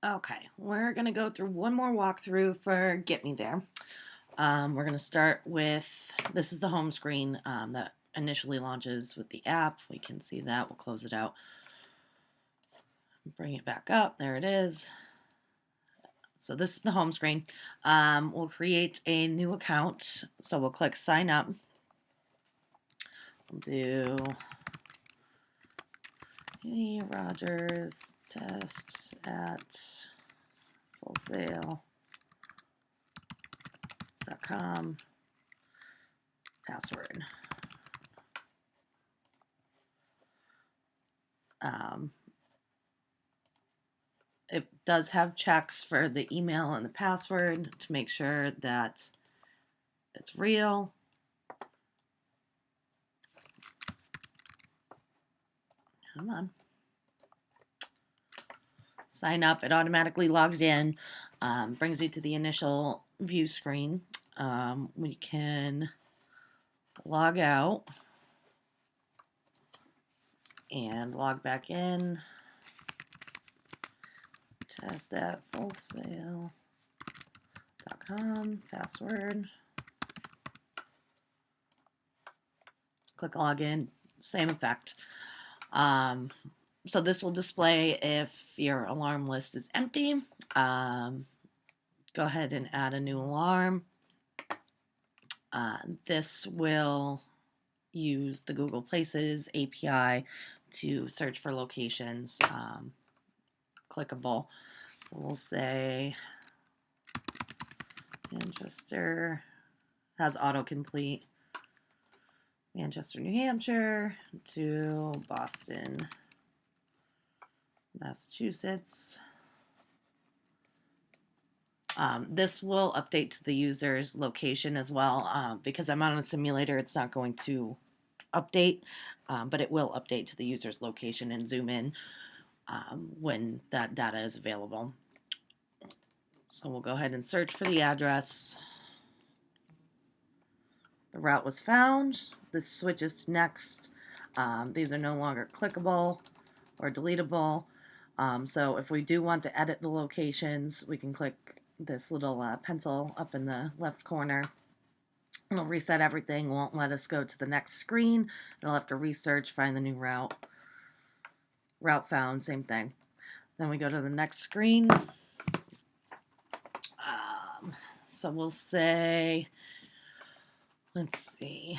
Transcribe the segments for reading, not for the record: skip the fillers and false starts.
Okay, we're gonna go through one more walkthrough for Get Me There. We're gonna start with, this is the home screen that initially launches with the app. We can see that. We'll close it out. Bring it back up. There it is. So this is the home screen. We'll create a new account. So we'll click sign up. We'll do Kenny Rogers test at fullsail.com. Password. Um, it does have checks for the email and the password to make sure that it's real. Come on. Sign up. It automatically logs in, brings you to the initial view screen. We can log out and log back in. Test at fullsail.com. Password. Click login. Same effect. So this will display if your alarm list is empty. Go ahead and add a new alarm. This will use the Google Places API to search for locations, clickable. So we'll say Manchester, has autocomplete. Manchester, New Hampshire to Boston, Massachusetts. This will update to the user's location as well. Because I'm on a simulator, it's not going to update, but it will update to the user's location and zoom in when that data is available. So we'll go ahead and search for the address. The route was found. This switches to next. These are no longer clickable or deletable. So if we do want to edit the locations, we can click this little pencil up in the left corner. It'll reset everything, won't let us go to the next screen. It'll have to research, find the new route. Route found, same thing. Then we go to the next screen. So we'll say, let's see,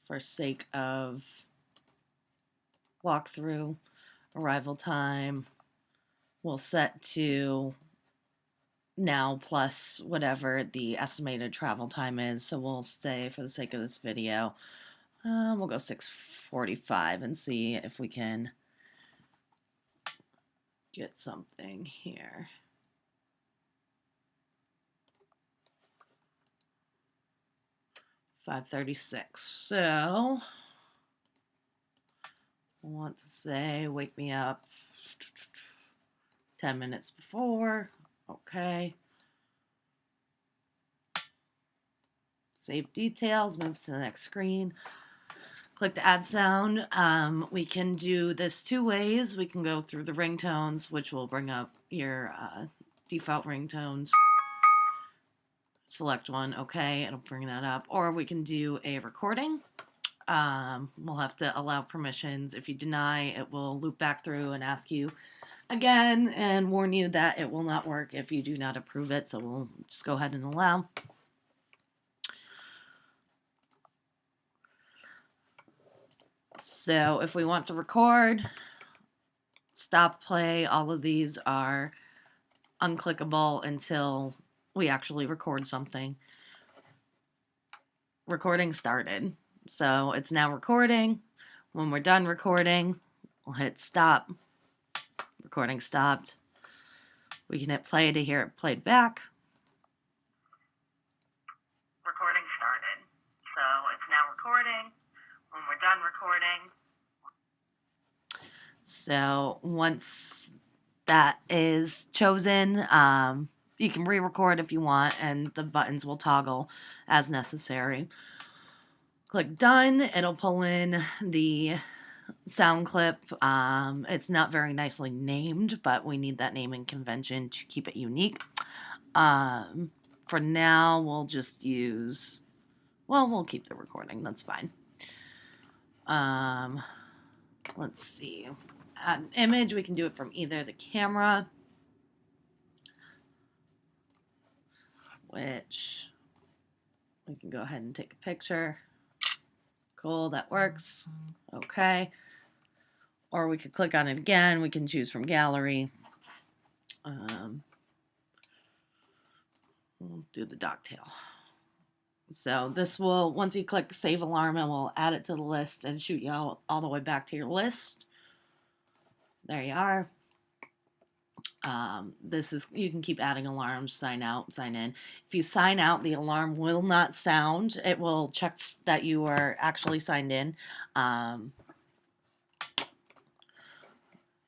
for sake of walkthrough, arrival time, we'll set to now plus whatever the estimated travel time is. So we'll say, for the sake of this video, we'll go 6:45 and see if we can get something here. 5:36. So I want to say wake me up 10 minutes before. Okay. Save details, moves to the next screen. Click to add sound. We can do this two ways. We can go through the ringtones, which will bring up your default ringtones. Select one, okay, it'll bring that up. Or we can do a recording. We'll have to allow permissions. If you deny, it will loop back through and ask you again and warn you that it will not work if you do not approve it. So we'll just go ahead and allow. So if we want to record, stop, play, all of these are unclickable until we actually record something. Recording started. So it's now recording. When we're done recording, we'll hit stop. Recording stopped. We can hit play to hear it played back. Recording started. So it's now recording. When we're done recording. So once that is chosen, you can re-record if you want, and the buttons will toggle as necessary. Click done. It'll pull in the sound clip. It's not very nicely named, but we need that naming convention to keep it unique. For now, we'll just use, well, we'll keep the recording. That's fine. Let's see. Add an image. We can do it from either the camera, which we can go ahead and take a picture. Cool, that works. Okay. Or we could click on it again. We can choose from gallery. We'll do the Docktail. So this will, once you click save alarm, it will add it to the list and shoot you all the way back to your list. There you are. This is, you can keep adding alarms, sign out, sign in. If you sign out, the alarm will not sound. It will check that you are actually signed in.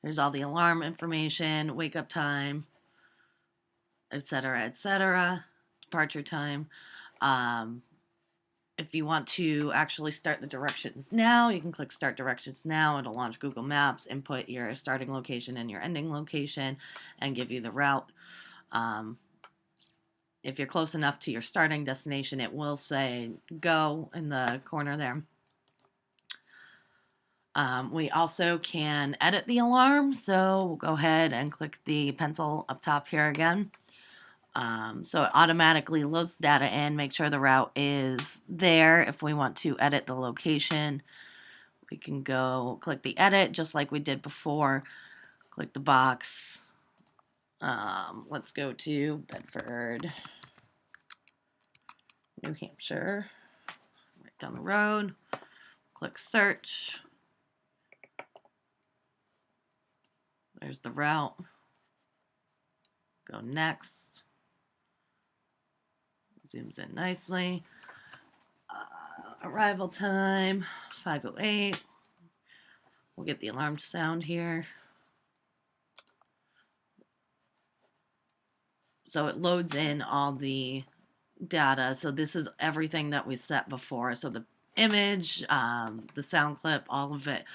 There's all the alarm information, wake up time, etc., departure time. If you want to actually start the directions now, you can click Start Directions Now. It'll launch Google Maps, input your starting location and your ending location, and give you the route. If you're close enough to your starting destination, it will say go in the corner there. We also can edit the alarm, so we'll go ahead and click the pencil up top here again. So it automatically loads the data in, make sure the route is there. If we want to edit the location, we can go click the edit just like we did before. Click the box. Let's go to Bedford, New Hampshire, right down the road. Click search. There's the route. Go next. Zooms in nicely. Arrival time, 5:08. We'll get the alarm sound here. So it loads in all the data. So this is everything that we set before. So the image, the sound clip, all of it.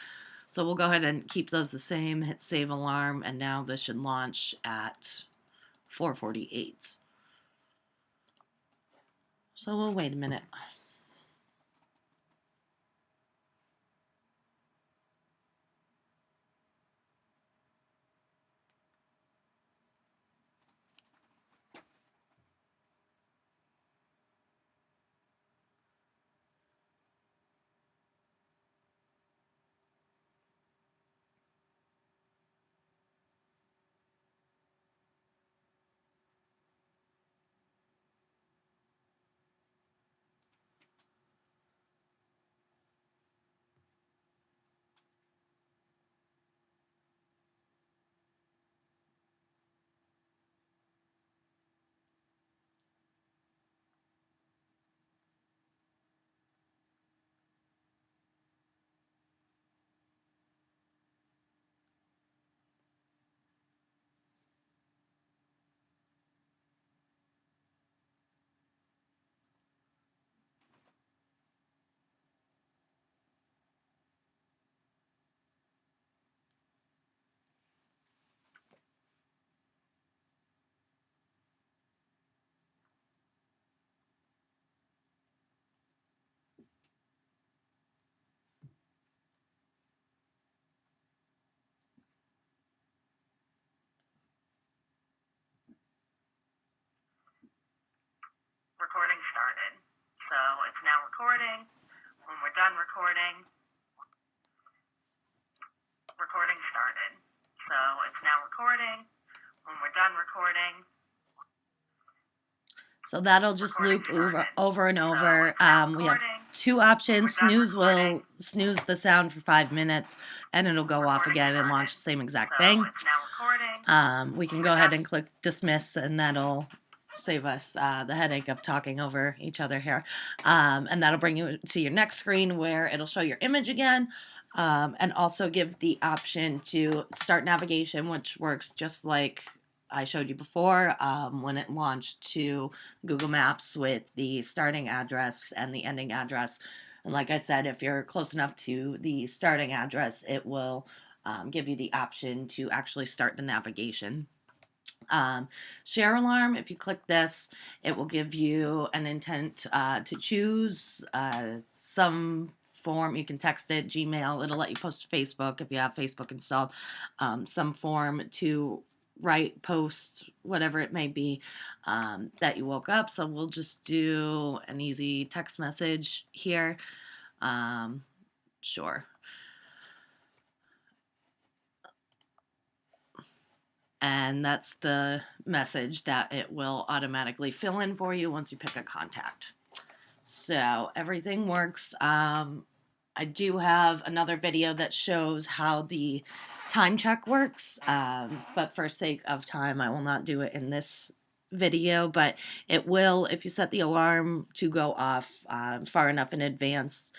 So we'll go ahead and keep those the same, hit save alarm, and now this should launch at 4:48. So we'll wait a minute. Recording started. So it's now recording. When we're done recording, recording started. So it's now recording. When we're done recording. So that'll just loop over and over. We have two options. Snooze will snooze the sound for 5 minutes, and it'll go off again and launch the same exact thing. We can go ahead and click dismiss, and that'll save us the headache of talking over each other here. And that'll bring you to your next screen where it'll show your image again, and also give the option to start navigation, which works just like I showed you before when it launched to Google Maps with the starting address and the ending address. And like I said, if you're close enough to the starting address, it will give you the option to actually start the navigation. Share alarm, if you click this, it will give you an intent to choose some form. You can text it, Gmail, it'll let you post to Facebook if you have Facebook installed, some form to write, post, whatever it may be, that you woke up. So we'll just do an easy text message here. Sure. And that's the message that it will automatically fill in for you once you pick a contact. So everything works. I do have another video that shows how the time check works, but for sake of time, I will not do it in this video, but it will, if you set the alarm to go off far enough in advance,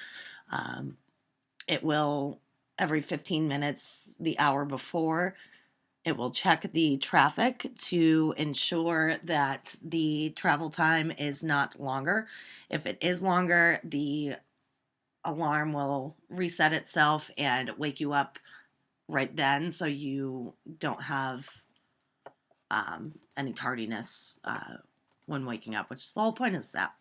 it will, every 15 minutes, the hour before, it will check the traffic to ensure that the travel time is not longer. If it is longer, the alarm will reset itself and wake you up right then so you don't have any tardiness when waking up, which is the whole point is that.